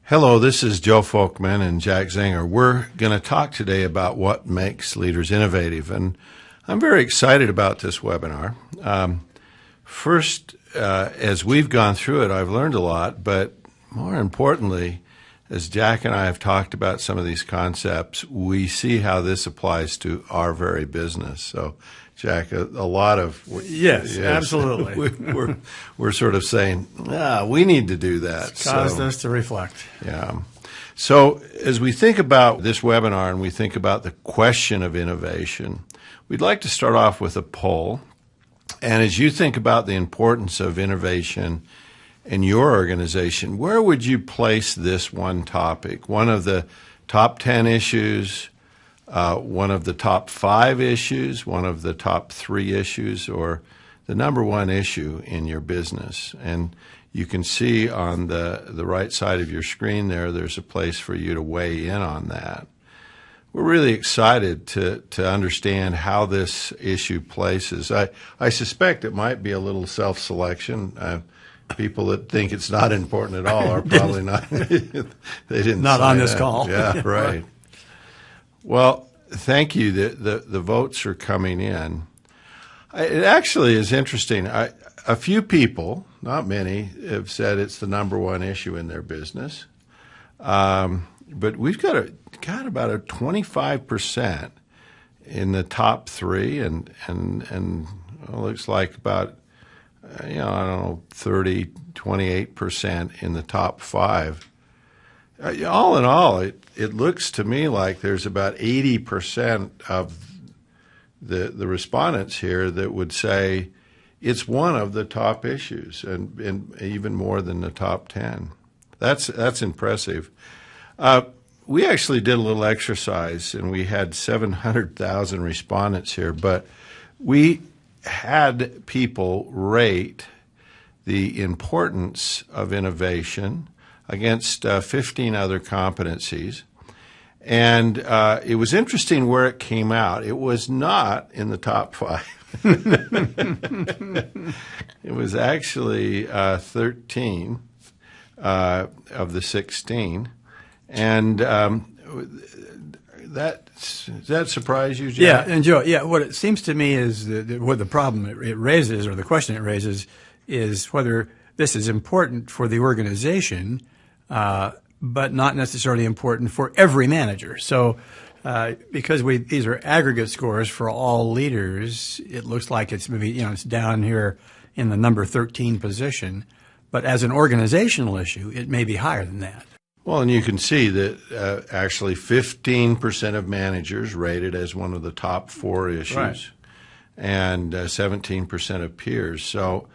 Hello, this is Joe Folkman and Jack Zenger. We're going to talk today about what makes leaders innovative, and I'm very excited about this webinar. First, as we've gone through it, I've learned a lot, but more importantly, as Jack and I have talked about some of these concepts, we see how this applies to our very business. So, Jack, a lot of yes, absolutely. we're sort of saying, we need to do that. It's caused us to reflect. Yeah. So as we think about this webinar and we think about the question of innovation, we'd like to start off with a poll. And as you think about the importance of innovation in your organization, where would you place this one topic? One of the top 10 issues, one of the top 5 issues, one of the top 3 issues, or the number one issue in your business? And you can see on the right side of your screen there's a place for you to weigh in on that. We're really excited to understand how this issue places. I suspect it might be a little self-selection. People that think it's not important at all are probably not. They didn't. Not on this call. Yeah, right. Well, thank you. The votes are coming in. It actually is interesting. A few people, not many, have said it's the number one issue in their business. But we've got about a 25% in the top 3, and it looks like about 28% in the top 5. All in all, it looks to me like there's about 80% of the respondents here that would say it's one of the top issues, and even more than the top 10. That's impressive. We actually did a little exercise, and we had 700,000 respondents here, but we had people rate the importance of innovation against 15 other competencies. And it was interesting where it came out. It was not in the top 5. It was actually 13 of the 16. And does that surprise you, Jack? Yeah, and Joe, what it seems to me is what the problem it raises, or the question it raises, is whether this is important for the organization, but not necessarily important for every manager. So because these are aggregate scores for all leaders, it looks like it's maybe it's down here in the number 13 position. But as an organizational issue, it may be higher than that. Well, and you can see that actually 15% of managers rate it as one of the top 4 issues, right, and 17% of peers. So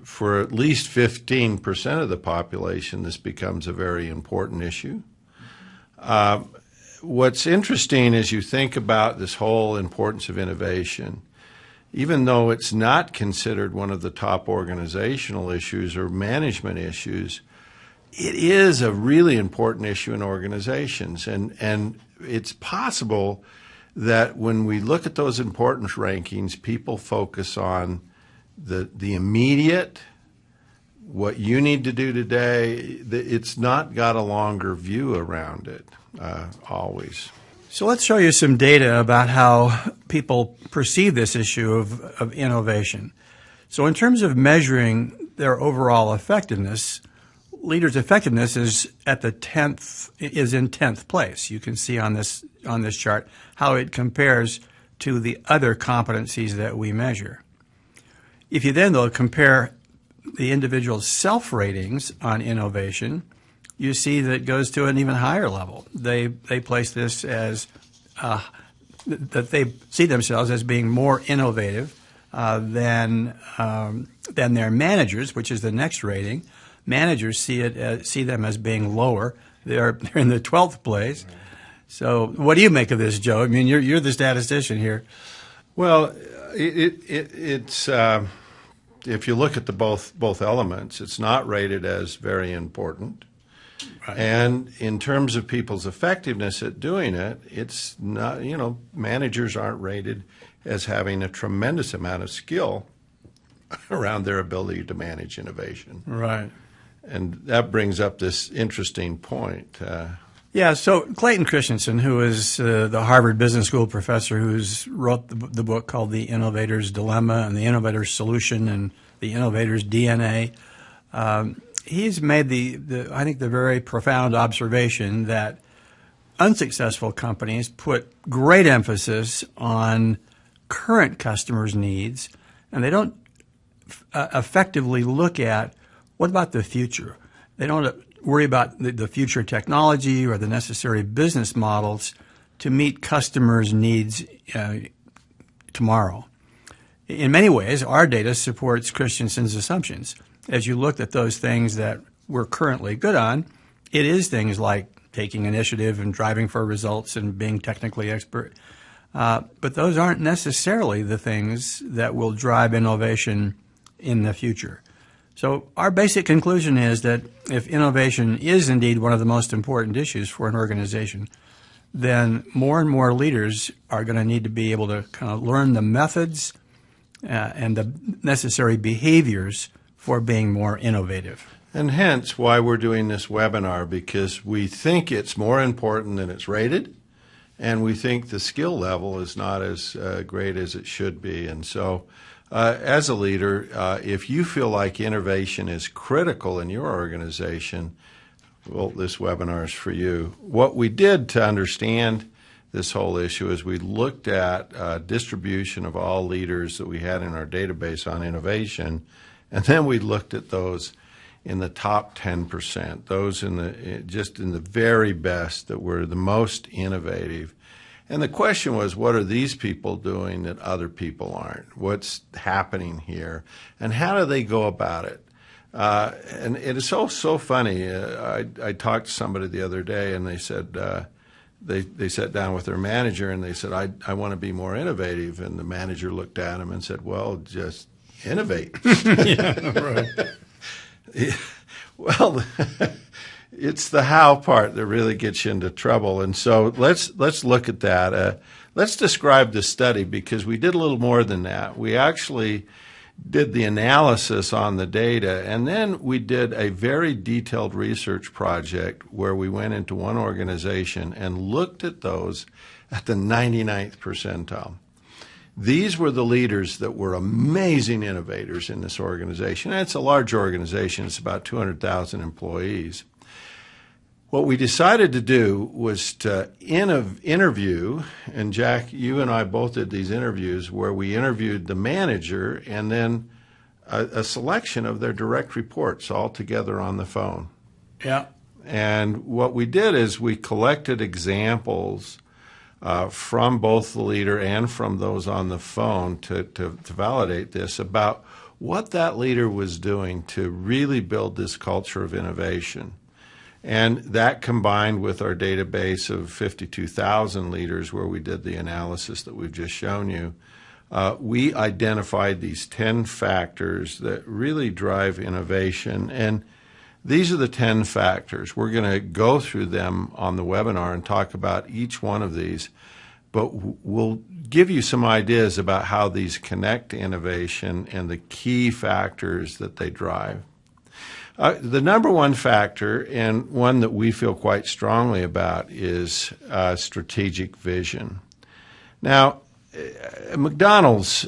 for at least 15% of the population, this becomes a very important issue. What's interesting as you think about this whole importance of innovation, even though it's not considered one of the top organizational issues or management issues, it is a really important issue in organizations. And it's possible that when we look at those importance rankings, people focus on the immediate, what you need to do today. It's not got a longer view around it always. So let's show you some data about how people perceive this issue of innovation. So in terms of measuring their overall effectiveness, leaders' effectiveness is in 10th place. You can see on this chart how it compares to the other competencies that we measure. If you then, though, compare the individual's self-ratings on innovation, you see that it goes to an even higher level. They place this as that they see themselves as being more innovative than their managers, which is the next rating. Managers see them as being lower. They're in the 12th place. So, what do you make of this, Joe? I mean, you're the statistician here. Well, it's if you look at the both elements, it's not rated as very important. Right. And in terms of people's effectiveness at doing it, it's not, managers aren't rated as having a tremendous amount of skill around their ability to manage innovation. Right. that brings up this interesting point. Yeah, so Clayton Christensen, who is the Harvard Business School professor who's wrote the book called The Innovator's Dilemma and The Innovator's Solution and The Innovator's DNA, he's made I think the very profound observation that unsuccessful companies put great emphasis on current customers' needs, and they don't effectively look at what about the future. They don't worry about the future technology or the necessary business models to meet customers' needs tomorrow. In many ways, our data supports Christensen's assumptions. As you look at those things that we're currently good on, it is things like taking initiative and driving for results and being technically expert. But those aren't necessarily the things that will drive innovation in the future. So our basic conclusion is that if innovation is indeed one of the most important issues for an organization, then more and more leaders are going to need to be able to kind of learn the methods and the necessary behaviors for being more innovative. And hence why we're doing this webinar, because we think it's more important than it's rated, and we think the skill level is not as great as it should be. And so as a leader, if you feel like innovation is critical in your organization, well, this webinar is for you. What we did to understand this whole issue is we looked at distribution of all leaders that we had in our database on innovation, and then we looked at those in the top 10%, those in the very best that were the most innovative. And the question was, what are these people doing that other people aren't? What's happening here? And how do they go about it? And it is so funny. I talked to somebody the other day, and they said they sat down with their manager, and they said, I want to be more innovative. And the manager looked at him and said, well, just innovate. Yeah, right. Well, it's the how part that really gets you into trouble. And so let's look at that. Let's describe the study, because we did a little more than that. We actually did the analysis on the data, and then we did a very detailed research project where we went into one organization and looked at those at the 99th percentile. These were the leaders that were amazing innovators in this organization. And it's a large organization. It's about 200,000 employees. What we decided to do was to interview, and Jack, you and I both did these interviews where we interviewed the manager and then a selection of their direct reports all together on the phone. Yeah. And what we did is we collected examples from both the leader and from those on the phone to validate this about what that leader was doing to really build this culture of innovation. And that combined with our database of 52,000 leaders where we did the analysis that we've just shown you, we identified these 10 factors that really drive innovation. And these are the 10 factors. We're going to go through them on the webinar and talk about each one of these, but we'll give you some ideas about how these connect to innovation and the key factors that they drive. The number one factor, and one that we feel quite strongly about, is strategic vision. Now, McDonald's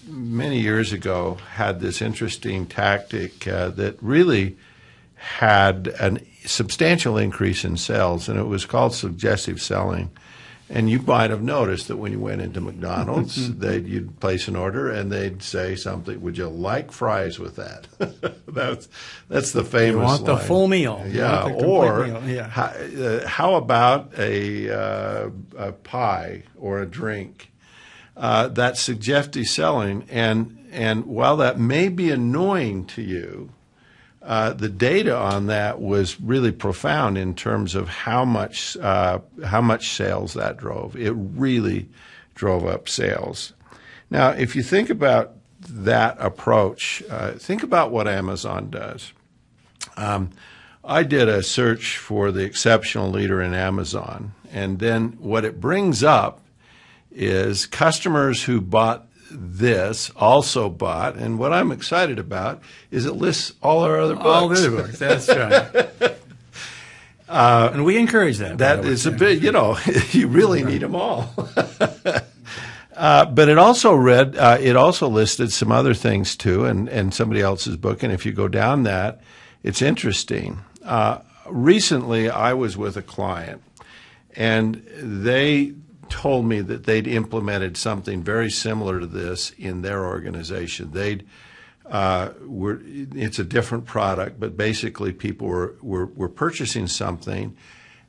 many years ago had this interesting tactic that really had a substantial increase in sales, and it was called suggestive selling. And you might have noticed that when you went into McDonald's, you'd place an order, and they'd say something, would you like fries with that? That's the famous You want the line. full meal. Yeah, or meal. Yeah. How about a pie or a drink? That's suggestive selling, and while that may be annoying to you, the data on that was really profound in terms of how much sales that drove. It really drove up sales. Now, if you think about that approach, think about what Amazon does. I did a search for the exceptional leader in Amazon, and then what it brings up is customers who bought this, also bought, and what I'm excited about is it lists all our other books. All the other books, that's right. And we encourage that. That is a bit, you really need them all. But it also listed some other things too, and somebody else's book. And if you go down that, it's interesting. Recently, I was with a client, and they told me that they'd implemented something very similar to this in their organization. It's a different product, but basically people were purchasing something,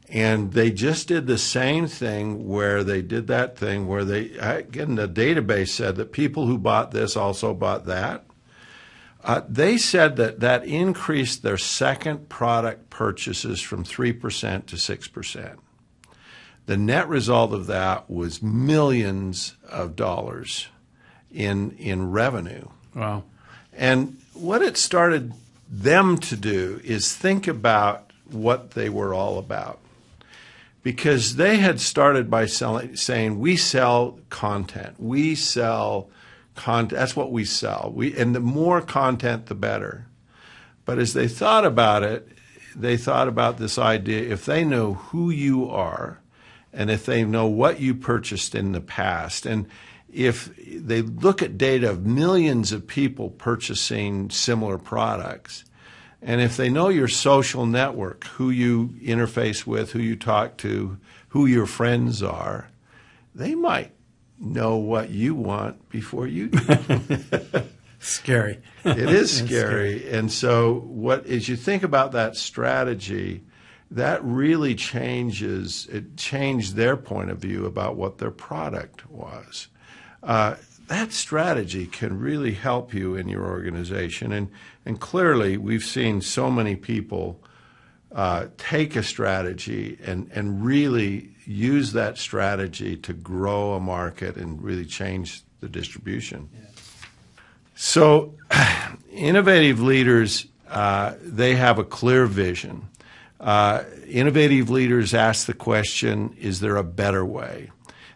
and they just did the same thing where they did that thing where again, the database said that people who bought this also bought that. They said that increased their second product purchases from 3% to 6%. The net result of that was millions of dollars in revenue. Wow. And what it started them to do is think about what they were all about. Because they had started by saying, we sell content. We sell content. That's what we sell. And the more content, the better. But as they thought about it, they thought about this idea, if they know who you are, and if they know what you purchased in the past, and if they look at data of millions of people purchasing similar products, and if they know your social network, who you interface with, who you talk to, who your friends are, they might know what you want before you do. Scary. It is scary. And so as you think about that strategy, that really changed their point of view about what their product was. That strategy can really help you in your organization. And clearly, we've seen so many people take a strategy and really use that strategy to grow a market and really change the distribution. Yeah. So innovative leaders, they have a clear vision. Innovative leaders ask the question, is there a better way?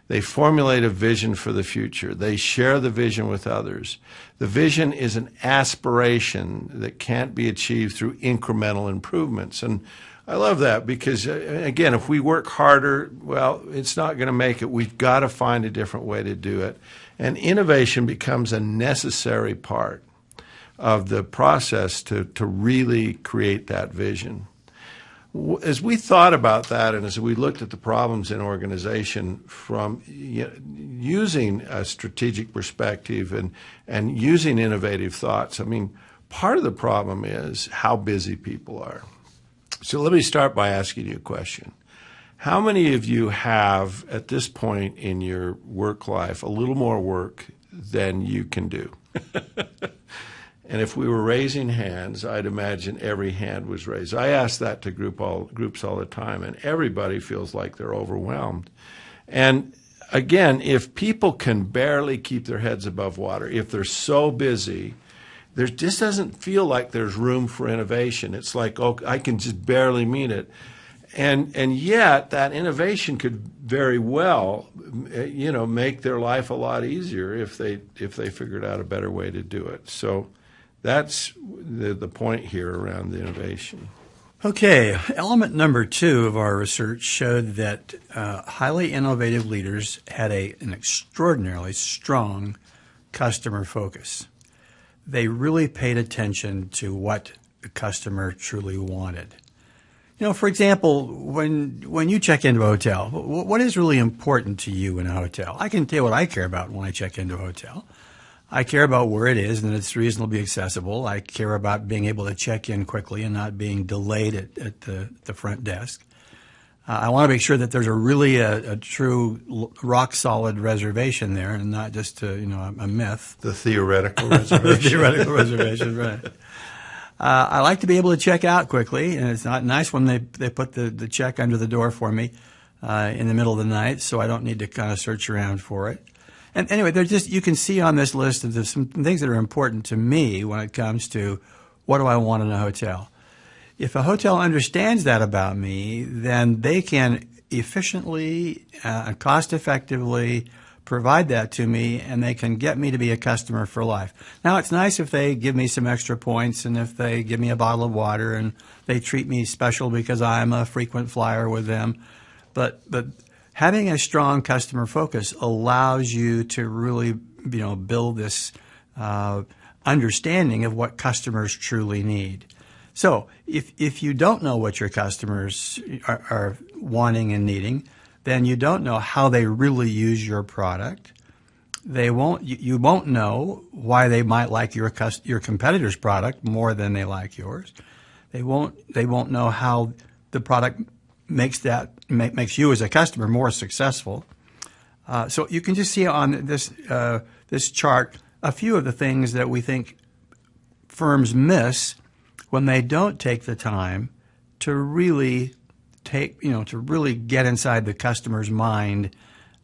They formulate a vision for the future. They share the vision with others. The vision is an aspiration that can't be achieved through incremental improvements. And I love that because, again, if we work harder, well, it's not going to make it. We've got to find a different way to do it. And innovation becomes a necessary part of the process to really create that vision. As we thought about that and as we looked at the problems in organization from using a strategic perspective and using innovative thoughts, I mean, part of the problem is how busy people are. So let me start by asking you a question. How many of you have, at this point in your work life, a little more work than you can do? And if we were raising hands, I'd imagine every hand was raised. I ask that to groups all the time, and everybody feels like they're overwhelmed. And again, if people can barely keep their heads above water, if they're so busy, there just doesn't feel like there's room for innovation. It's like, oh, I can just barely meet it. And yet that innovation could very well, make their life a lot easier if they figured out a better way to do it. So that's the point here around the innovation. Okay, element number 2 of our research showed that highly innovative leaders had an extraordinarily strong customer focus. They really paid attention to what the customer truly wanted. For example, when you check into a hotel, what is really important to you in a hotel? I can tell you what I care about when I check into a hotel. I care about where it is and that it's reasonably accessible. I care about being able to check in quickly and not being delayed at the front desk. I want to make sure that there's a true rock-solid reservation there and not just a myth. The theoretical reservation. The theoretical reservation, right. I like to be able to check out quickly, and it's not nice when they put the check under the door for me in the middle of the night, so I don't need to kind of search around for it. And anyway, you can see on this list that there's some things that are important to me when it comes to what do I want in a hotel. If a hotel understands that about me, then they can efficiently and cost-effectively provide that to me, and they can get me to be a customer for life. Now, it's nice if they give me some extra points and if they give me a bottle of water and they treat me special because I'm a frequent flyer with them. But having a strong customer focus allows you to really, build this understanding of what customers truly need. So if you don't know what your customers are wanting and needing, then you don't know how they really use your product. You won't know why they might like your competitor's product more than they like yours. They won't know how the product makes you as a customer more successful. So you can just see on this chart a few of the things that we think firms miss when they don't take the time to really get inside the customer's mind,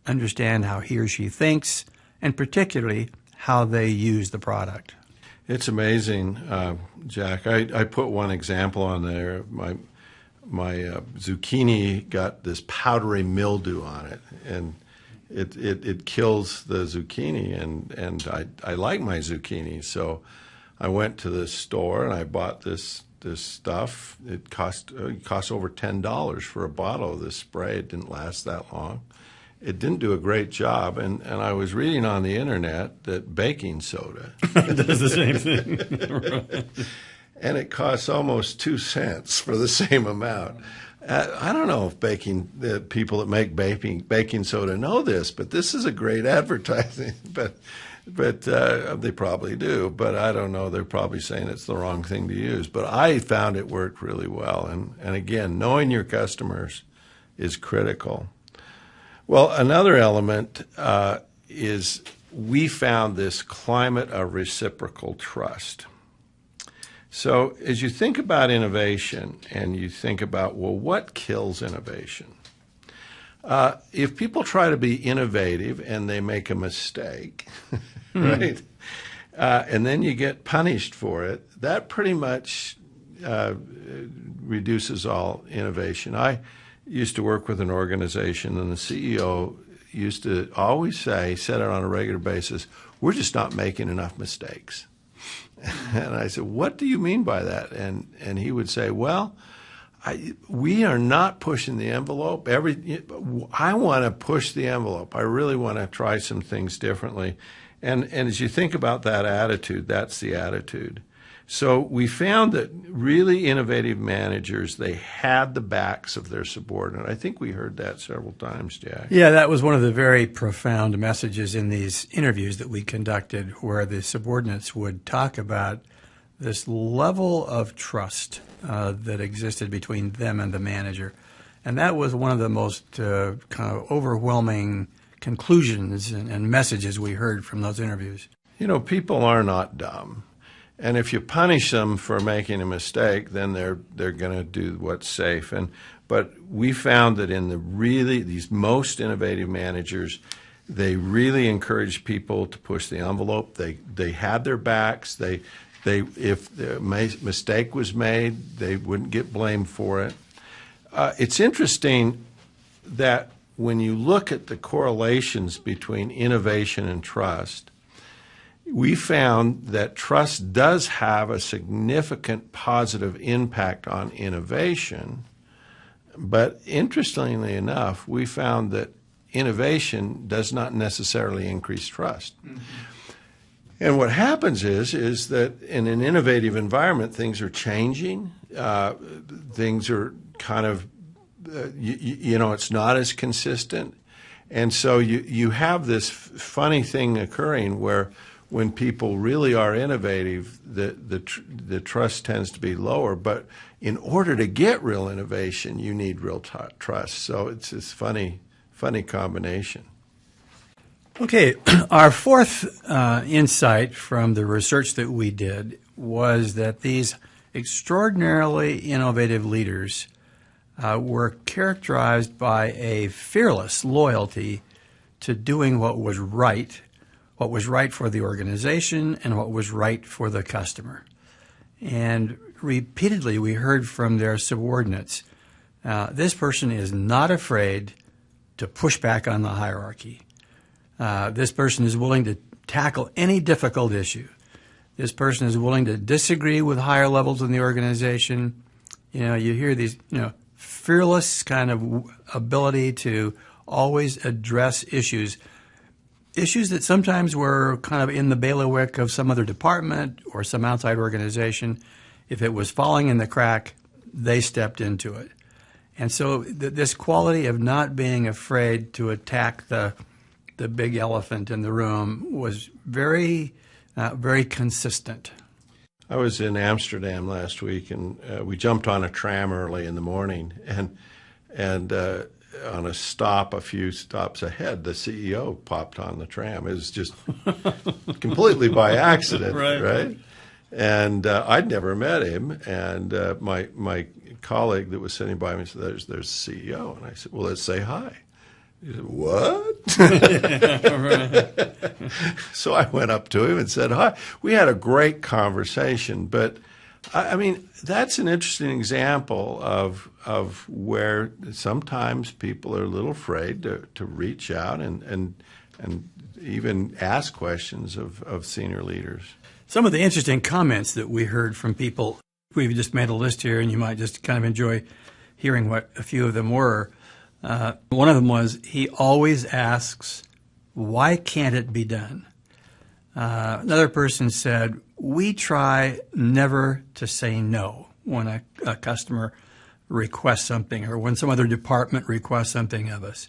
understand how he or she thinks, and particularly how they use the product. It's amazing, Jack. I put one example on there. My zucchini got this powdery mildew on it, and it kills the zucchini, and I like my zucchini, so I went to the store and I bought this stuff. It cost over $10 for a bottle of this spray. It didn't last that long. It didn't do a great job, and I was reading on the internet that baking soda does the same thing. And it costs almost 2 cents for the same amount. I don't know if the people that make baking soda know this, but this is a great advertising. But they probably do. But I don't know. They're probably saying it's the wrong thing to use. But I found it worked really well. And again, knowing your customers is critical. Well, another element is we found this climate of reciprocal trust. So as you think about innovation and you think about, well, what kills innovation? If people try to be innovative and they make a mistake, right, and then you get punished for it, that pretty much reduces all innovation. I used to work with an organization, and the CEO used to always said it on a regular basis, we're just not making enough mistakes. And I said, what do you mean by that? And he would say, well, we are not pushing the envelope. I want to push the envelope. I really want to try some things differently. And as you think about that attitude, that's the attitude. So we found that really innovative managers, they had the backs of their subordinate. I think we heard that several times, Jack. Yeah, that was one of the very profound messages in these interviews that we conducted, where the subordinates would talk about this level of trust that existed between them and the manager. And that was one of the most kind of overwhelming conclusions and messages we heard from those interviews. People are not dumb. And if you punish them for making a mistake, then they're going to do what's safe. But we found that in these most innovative managers, they really encourage people to push the envelope. They had their backs. If the mistake was made, they wouldn't get blamed for it. It's interesting that when you look at the correlations between innovation and trust, we found that trust does have a significant positive impact on innovation, but interestingly enough, we found that innovation does not necessarily increase trust. Mm-hmm. And what happens is that in an innovative environment, things are changing. Things are kind of, it's not as consistent. And so you have this funny thing occurring where when people really are innovative, the trust tends to be lower. But in order to get real innovation, you need real trust. So it's this funny combination. Okay, our fourth insight from the research that we did was that these extraordinarily innovative leaders were characterized by a fearless loyalty to doing what was right for the organization and what was right for the customer. And repeatedly we heard from their subordinates, this person is not afraid to push back on the hierarchy. This person is willing to tackle any difficult issue. This person is willing to disagree with higher levels in the organization. You hear these, fearless kind of ability to always address issues that sometimes were kind of in the bailiwick of some other department or some outside organization. If it was falling in the crack, they stepped into it. And so this quality of not being afraid to attack the big elephant in the room was very, very consistent. I was in Amsterdam last week, and we jumped on a tram early in the morning, and on a stop a few stops ahead, the CEO popped on the tram. It was just completely by accident, right? And I'd never met him, and my colleague that was sitting by me said, there's the CEO. And I said, well, let's say hi. He said, what? So I went up to him and said hi. We had a great conversation, but I mean, that's an interesting example of where sometimes people are a little afraid to reach out and even ask questions of senior leaders. Some of the interesting comments that we heard from people, we've just made a list here, and you might just kind of enjoy hearing what a few of them were. One of them was, he always asks, why can't it be done? Another person said, we try never to say no when a customer requests something or when some other department requests something of us.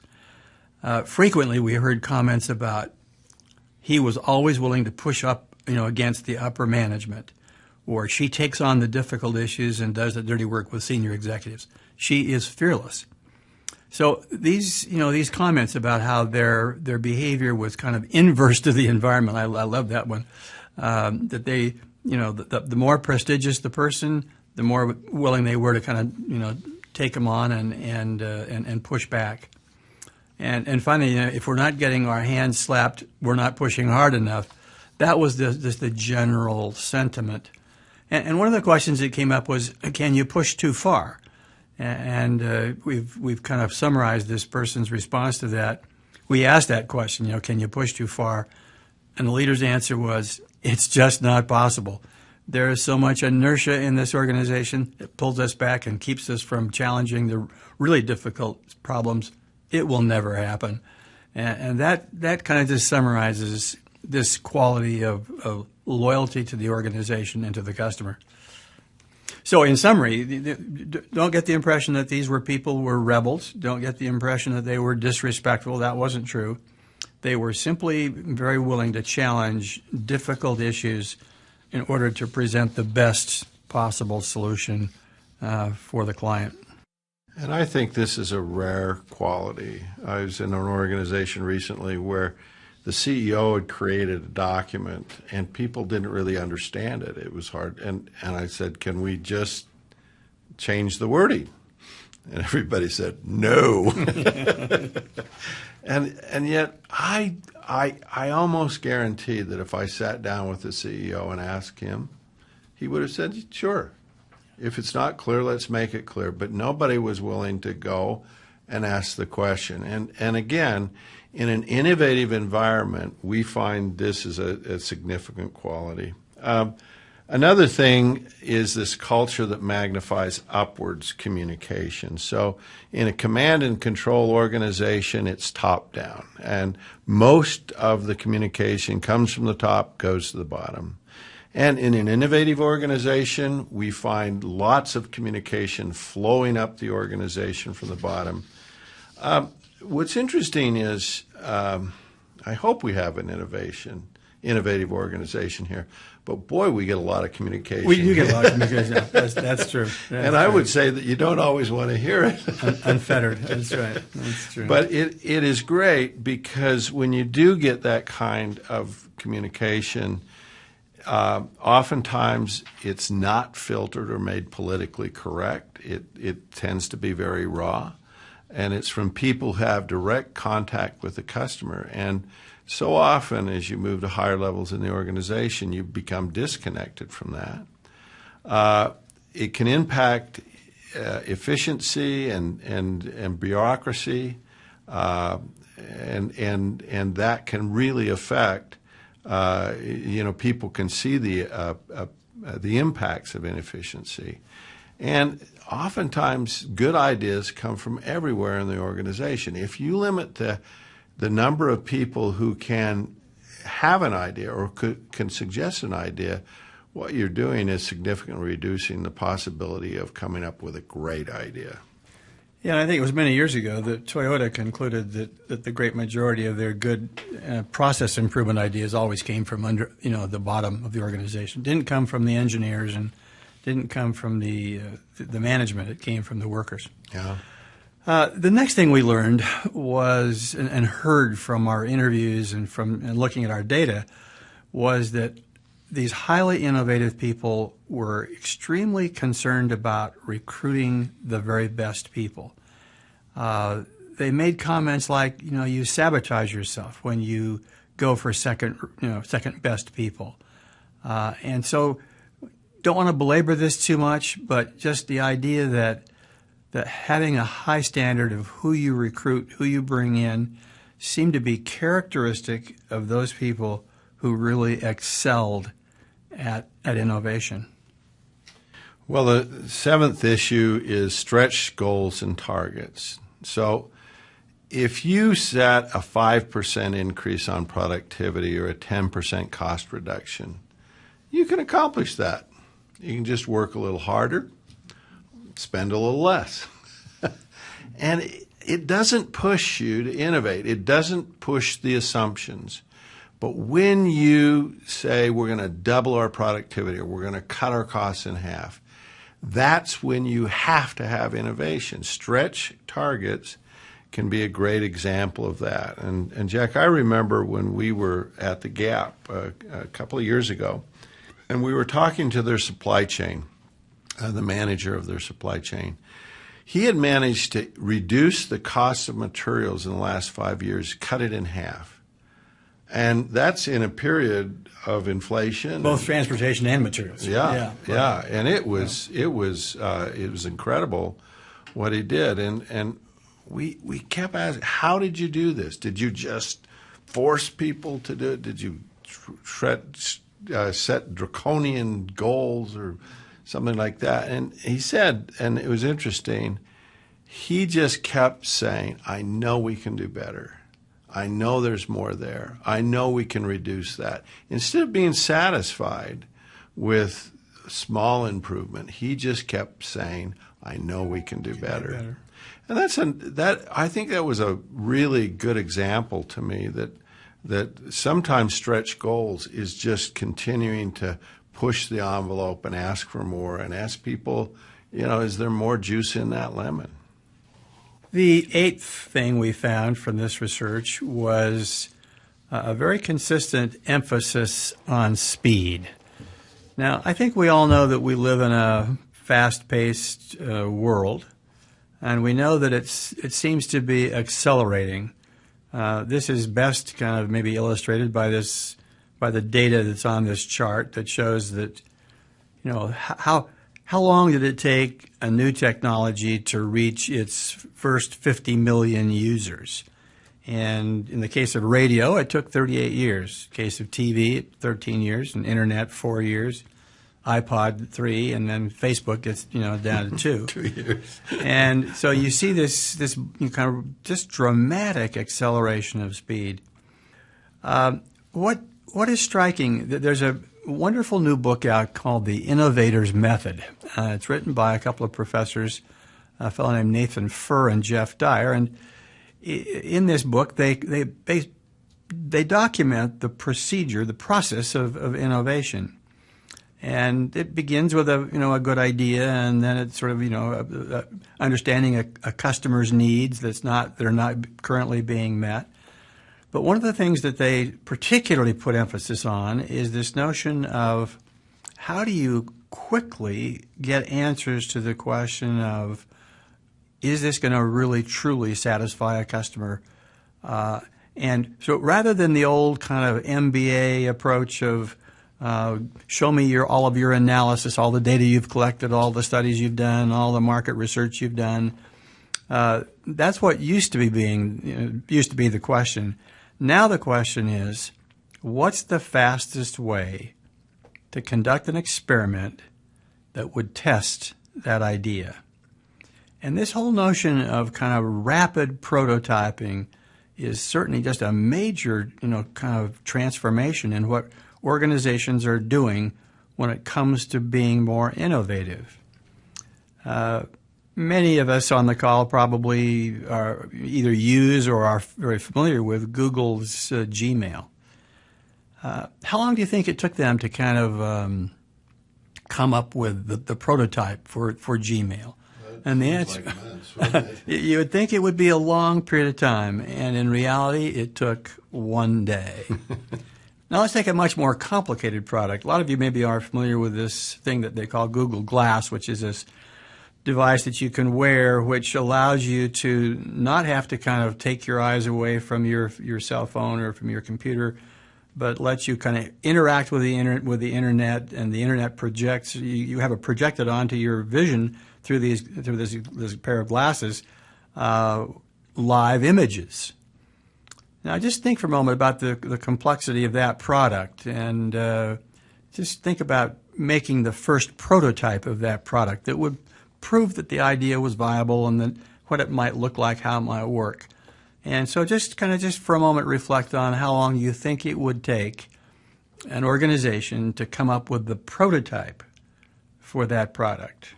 Frequently, we heard comments about, he was always willing to push up, against the upper management, or she takes on the difficult issues and does the dirty work with senior executives. She is fearless. So these comments about how their behavior was kind of inverse to the environment, I love that one. That they, the more prestigious the person, the more willing they were to kind of, take them on and push back. And finally, if we're not getting our hands slapped, we're not pushing hard enough. That was just the general sentiment. And one of the questions that came up was, can you push too far? And we've kind of summarized this person's response to that. We asked that question, can you push too far? And the leader's answer was, it's just not possible. There is so much inertia in this organization. It pulls us back and keeps us from challenging the really difficult problems. It will never happen. And that kind of just summarizes this quality of loyalty to the organization and to the customer. So in summary, don't get the impression that these people were rebels. Don't get the impression that they were disrespectful. That wasn't true. They were simply very willing to challenge difficult issues in order to present the best possible solution for the client. And I think this is a rare quality. I was in an organization recently where the CEO had created a document and people didn't really understand it. It was hard. And I said, can we just change the wording? And everybody said, no. And yet I almost guarantee that if I sat down with the CEO and asked him, he would have said, sure. If it's not clear, let's make it clear. But nobody was willing to go and ask the question. And again, in an innovative environment, we find this is a significant quality. Another thing is this culture that magnifies upwards communication. So in a command and control organization, it's top down. And most of the communication comes from the top, goes to the bottom. And in an innovative organization, we find lots of communication flowing up the organization from the bottom. What's interesting is I hope we have an innovative organization here. But boy, we get a lot of communication. We do get a lot of communication. That's true. And I would say that you don't always want to hear it. Unfettered. That's right. That's true. But it is great because when you do get that kind of communication, oftentimes it's not filtered or made politically correct. It tends to be very raw. And it's from people who have direct contact with the customer. And so often as you move to higher levels in the organization, you become disconnected from that. It can impact efficiency and bureaucracy. and that can really affect. People can see the impacts of inefficiency, and oftentimes good ideas come from everywhere in the organization. If you limit the number of people who can have an idea or can suggest an idea, what you're doing is significantly reducing the possibility of coming up with a great idea. Yeah, and I think it was many years ago that Toyota concluded that the great majority of their good process improvement ideas always came from under, the bottom of the organization. Didn't come from the engineers and didn't come from the management. It came from the workers. Yeah. The next thing we learned was and heard from our interviews and looking at our data was that these highly innovative people were extremely concerned about recruiting the very best people. They made comments like, you sabotage yourself when you go for second best people. And so don't want to belabor this too much, but just the idea that having a high standard of who you recruit, who you bring in, seemed to be characteristic of those people who really excelled at innovation. Well, the seventh issue is stretch goals and targets. So if you set a 5% increase on productivity or a 10% cost reduction, you can accomplish that. You can just work a little harder, spend a little less. And it doesn't push you to innovate. It doesn't push the assumptions. But when you say we're going to double our productivity or we're going to cut our costs in half, that's when you have to have innovation. Stretch targets can be a great example of that. And Jack, I remember when we were at the Gap a couple of years ago, and we were talking to their supply chain, the manager of their supply chain. He had managed to reduce the cost of materials in the last 5 years, cut it in half. And that's in a period of inflation. Both transportation and materials. Yeah. And it was incredible what he did. And we kept asking, how did you do this? Did you just force people to do it? Did you set draconian goals or something like that? And he said, and it was interesting, he just kept saying, I know we can do better. I know there's more there. I know we can reduce that. Instead of being satisfied with small improvement, he just kept saying, I know we can do better. And I think that was a really good example to me that sometimes stretch goals is just continuing to push the envelope and ask for more and ask people, is there more juice in that lemon? The eighth thing we found from this research was a very consistent emphasis on speed. Now, I think we all know that we live in a fast-paced world, and we know that it seems to be accelerating. This is best kind of maybe illustrated by the data that's on this chart that shows that, how long did it take a new technology to reach its first 50 million users? And in the case of radio, it took 38 years. In the case of TV, 13 years, and internet, 4 years, iPod, 3, and then Facebook gets down to 2. 2 years. And so you see this kind of just dramatic acceleration of speed. What is striking? There's a wonderful new book out called The Innovator's Method. It's written by a couple of professors, a fellow named Nathan Furr and Jeff Dyer. And in this book, they document the procedure, the process of innovation. And it begins with a good idea, and then it's sort of understanding a customer's needs that are not currently being met. But one of the things that they particularly put emphasis on is this notion of how do you quickly get answers to the question of, is this going to really truly satisfy a customer? And so rather than the old kind of MBA approach of show me all of your analysis, all the data you've collected, all the studies you've done, all the market research you've done, That's what used to be the question. Now the question is, what's the fastest way to conduct an experiment that would test that idea? And this whole notion of kind of rapid prototyping is certainly just a major, kind of transformation in what organizations are doing when it comes to being more innovative. Many of us on the call probably are either use or are very familiar with Google's Gmail. How long do you think it took them to kind of come up with the prototype for Gmail? And the answer, like months, wouldn't it? you would think it would be a long period of time, and in reality, it took one day. Now let's take a much more complicated product. A lot of you maybe are familiar with this thing that they call Google Glass, which is this device that you can wear, which allows you to not have to kind of take your eyes away from your cell phone or from your computer, but lets you kind of interact with the internet, and the internet projects. You have it projected onto your vision through this pair of glasses, live images. Now, just think for a moment about the complexity of that product, and just think about making the first prototype of that product that would prove that the idea was viable and then what it might look like, how it might work. And so just for a moment reflect on how long you think it would take an organization to come up with the prototype for that product.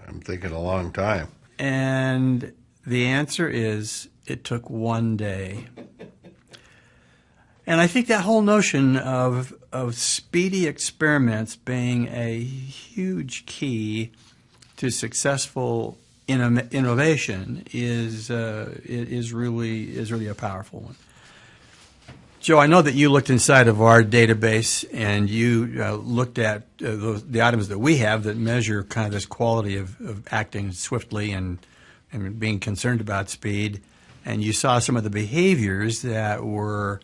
I'm thinking a long time. And the answer is it took one day. And I think that whole notion of speedy experiments being a huge key to successful innovation is really a powerful one. Joe, I know that you looked inside of our database and you looked at the items that we have that measure kind of this quality of acting swiftly and being concerned about speed, and you saw some of the behaviors that were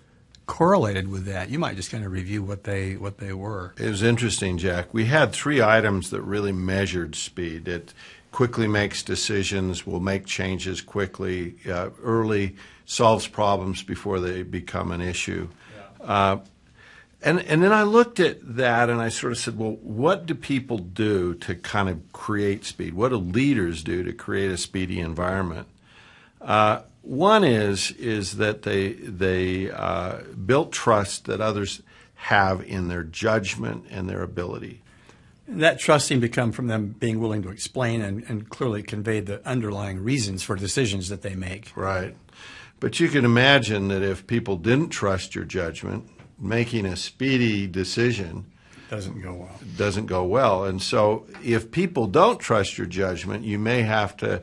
correlated with that. You might just kind of review what they were. It was interesting, Jack. We had 3 items that really measured speed. It quickly makes decisions, will make changes quickly, early, solves problems before they become an issue. Yeah. And then I looked at that and I sort of said, well, what do people do to kind of create speed? What do leaders do to create a speedy environment? One is that they built trust that others have in their judgment and their ability. That trust seemed to come from them being willing to explain and clearly convey the underlying reasons for decisions that they make. Right. But you can imagine that if people didn't trust your judgment, making a speedy decision doesn't go well. And so if people don't trust your judgment, you may have to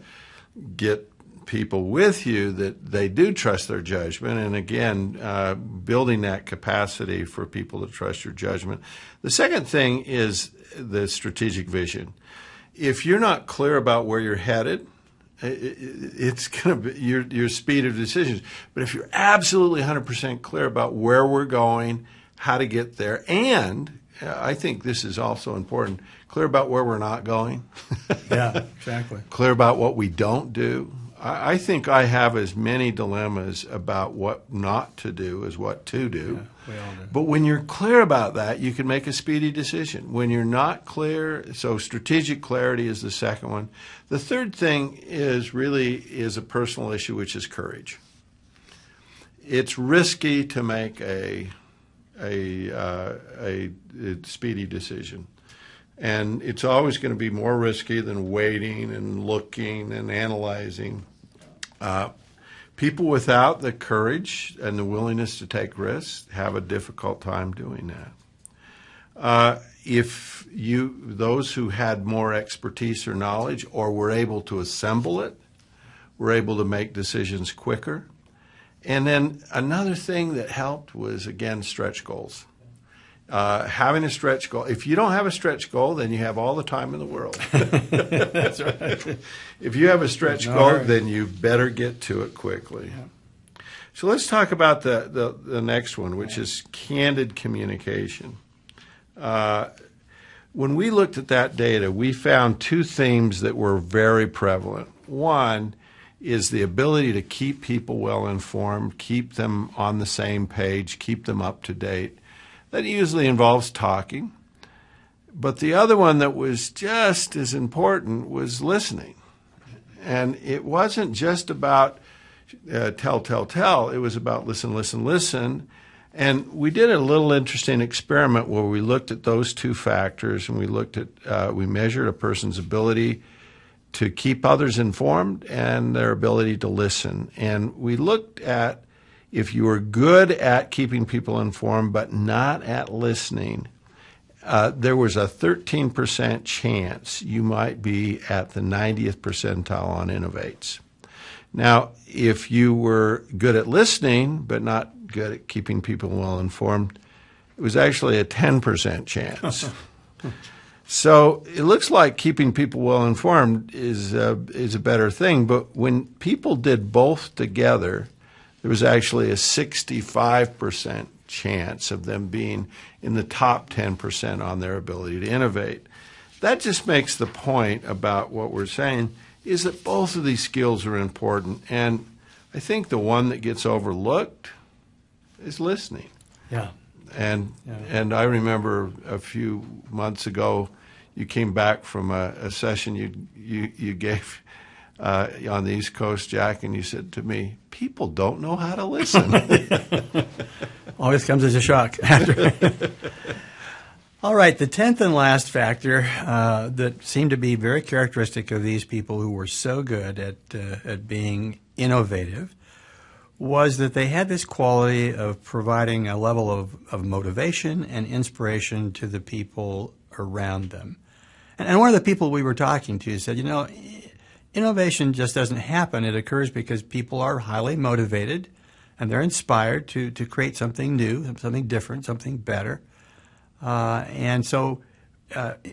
get people with you that they do trust their judgment, and again, building that capacity for people to trust your judgment. The second thing is the strategic vision. If you're not clear about where you're headed, it's going to be your speed of decisions. But if you're absolutely 100% clear about where we're going, how to get there, and I think this is also important, clear about where we're not going. Yeah, exactly. Clear about what we don't do. I think I have as many dilemmas about what not to do as what to do. Yeah, we all do. But when you're clear about that, you can make a speedy decision. When you're not clear, so strategic clarity is the second one. The third thing is a personal issue, which is courage. It's risky to make a speedy decision. And it's always going to be more risky than waiting and looking and analyzing. People without the courage and the willingness to take risks have a difficult time doing that. If those who had more expertise or knowledge or were able to assemble it, were able to make decisions quicker. And then another thing that helped was, again, stretch goals. Having a stretch goal. If you don't have a stretch goal, then you have all the time in the world. That's right. If you have a stretch goal, then you better get to it quickly. Yeah. So let's talk about the next one, which is candid communication. When we looked at that data, we found 2 themes that were very prevalent. One is the ability to keep people well informed, keep them on the same page, keep them up to date. That usually involves talking. But the other one that was just as important was listening. And it wasn't just about tell. It was about listen. And we did a little interesting experiment where we looked at those two factors, and we measured a person's ability to keep others informed and their ability to listen. And we looked at if you were good at keeping people informed but not at listening, there was a 13% chance you might be at the 90th percentile on Innovates. Now, if you were good at listening but not good at keeping people well informed, it was actually a 10% chance. So it looks like keeping people well informed is a better thing, but when people did both together, there was actually a 65% chance of them being in the top 10% on their ability to innovate. That just makes the point about what we're saying is that both of these skills are important, and I think the one that gets overlooked is listening. Yeah. And I remember a few months ago, you came back from a session you gave on the East Coast, Jack, and you said to me, "People don't know how to listen." Always comes as a shock. All right, the 10th and last factor that seemed to be very characteristic of these people who were so good at being innovative was that they had this quality of providing a level of motivation and inspiration to the people around them. And one of the people we were talking to said, innovation just doesn't happen. It occurs because people are highly motivated and they're inspired to create something new, something different, something better. And so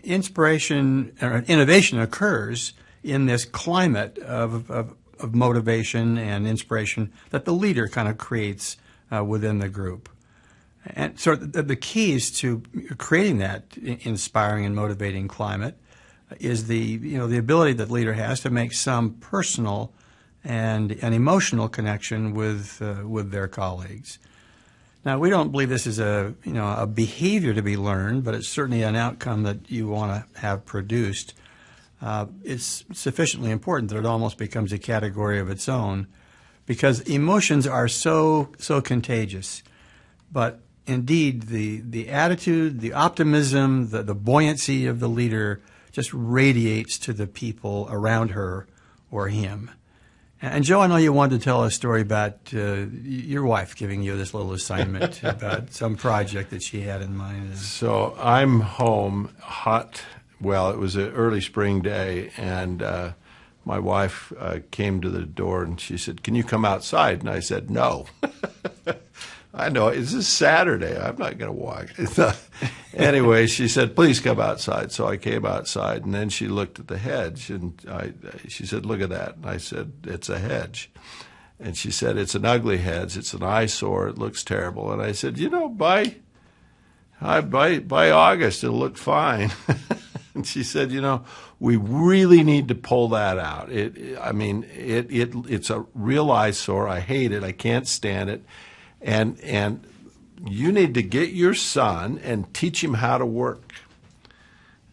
innovation occurs in this climate of motivation and inspiration that the leader kind of creates within the group. And so the keys to creating that inspiring and motivating climate is the ability that the leader has to make some personal and an emotional connection with their colleagues. Now, we don't believe this is a behavior to be learned, but it's certainly an outcome that you want to have produced. It's sufficiently important that it almost becomes a category of its own, because emotions are so contagious. But indeed, the attitude, the optimism, the buoyancy of the leader just radiates to the people around her or him. And Joe, I know you wanted to tell a story about your wife giving you this little assignment about some project that she had in mind. So I'm home, hot. Well, it was an early spring day, and my wife came to the door and she said, "Can you come outside?" And I said, "No." I know, this is Saturday. I'm not going to walk. Anyway, she said, "Please come outside." So I came outside, and then she looked at the hedge, and she said, "Look at that." And I said, "It's a hedge." And she said, "It's an ugly hedge. It's an eyesore. It looks terrible." And I said, by August, it'll look fine." And she said, "We really need to pull that out. It's a real eyesore. I hate it. I can't stand it. And you need to get your son and teach him how to work."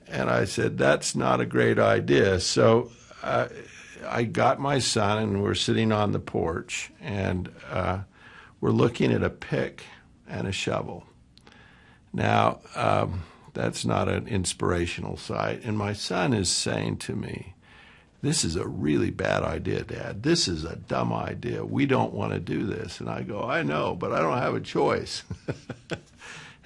And I said, "That's not a great idea." So I got my son, and we're sitting on the porch, and we're looking at a pick and a shovel. Now, that's not an inspirational sight. And my son is saying to me, "This is a really bad idea, Dad. This is a dumb idea. We don't want to do this." And I go, "I know, but I don't have a choice."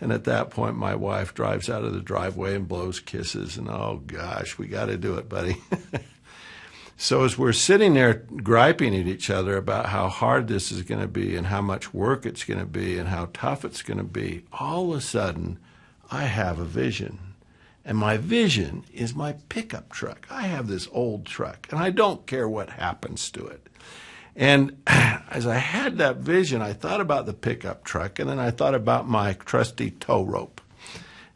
And at that point, my wife drives out of the driveway and blows kisses. And, "Oh, gosh, we got to do it, buddy." So as we're sitting there griping at each other about how hard this is going to be and how much work it's going to be and how tough it's going to be, all of a sudden, I have a vision. And my vision is my pickup truck. I have this old truck, and I don't care what happens to it. And as I had that vision, I thought about the pickup truck, and then I thought about my trusty tow rope.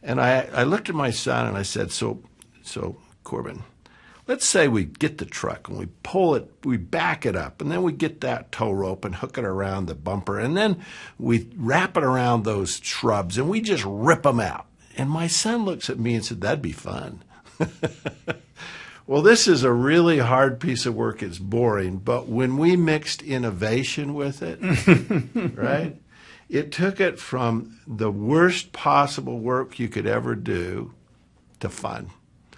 And I looked at my son, and I said, so Corbin, Let's say we get the truck and we pull it, we back it up, and then we get that tow rope and hook it around the bumper, and then we wrap it around those shrubs and we just rip them out. And my son looks at me and said, that'd be fun. Well, this is a really hard piece of work. It's boring. But when we mixed innovation with it, right, it took it from the worst possible work you could ever do to fun.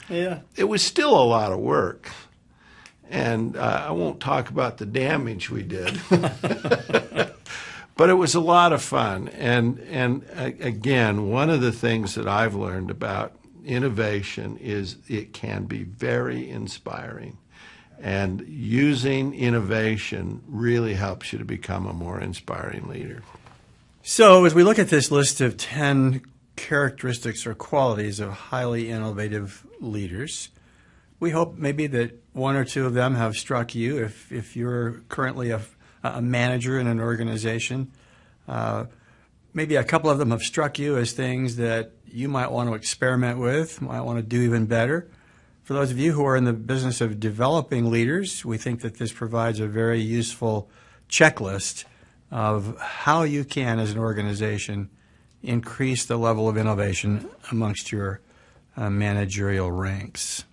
Yeah. It was still a lot of work. And I won't talk about the damage we did. But it was a lot of fun. And again, one of the things that I've learned about innovation is it can be very inspiring. And using innovation really helps you to become a more inspiring leader. So as we look at this list of 10 characteristics or qualities of highly innovative leaders, we hope maybe that one or two of them have struck you if you're currently a manager in an organization. Maybe a couple of them have struck you as things that you might want to experiment with, might want to do even better. For those of you who are in the business of developing leaders, we think that this provides a very useful checklist of how you can, as an organization, increase the level of innovation amongst your managerial ranks.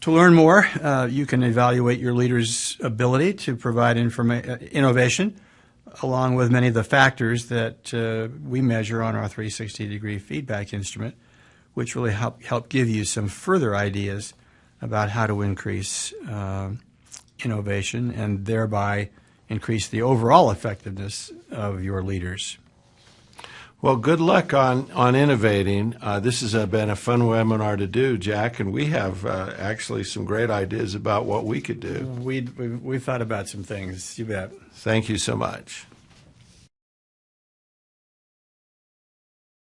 To learn more, you can evaluate your leader's ability to provide innovation, along with many of the factors that we measure on our 360-degree feedback instrument, which really help give you some further ideas about how to increase innovation and thereby increase the overall effectiveness of your leaders. Well, good luck on innovating. This has been a fun webinar to do, Jack, and we have actually some great ideas about what we could do. We've thought about some things. You bet. Thank you so much.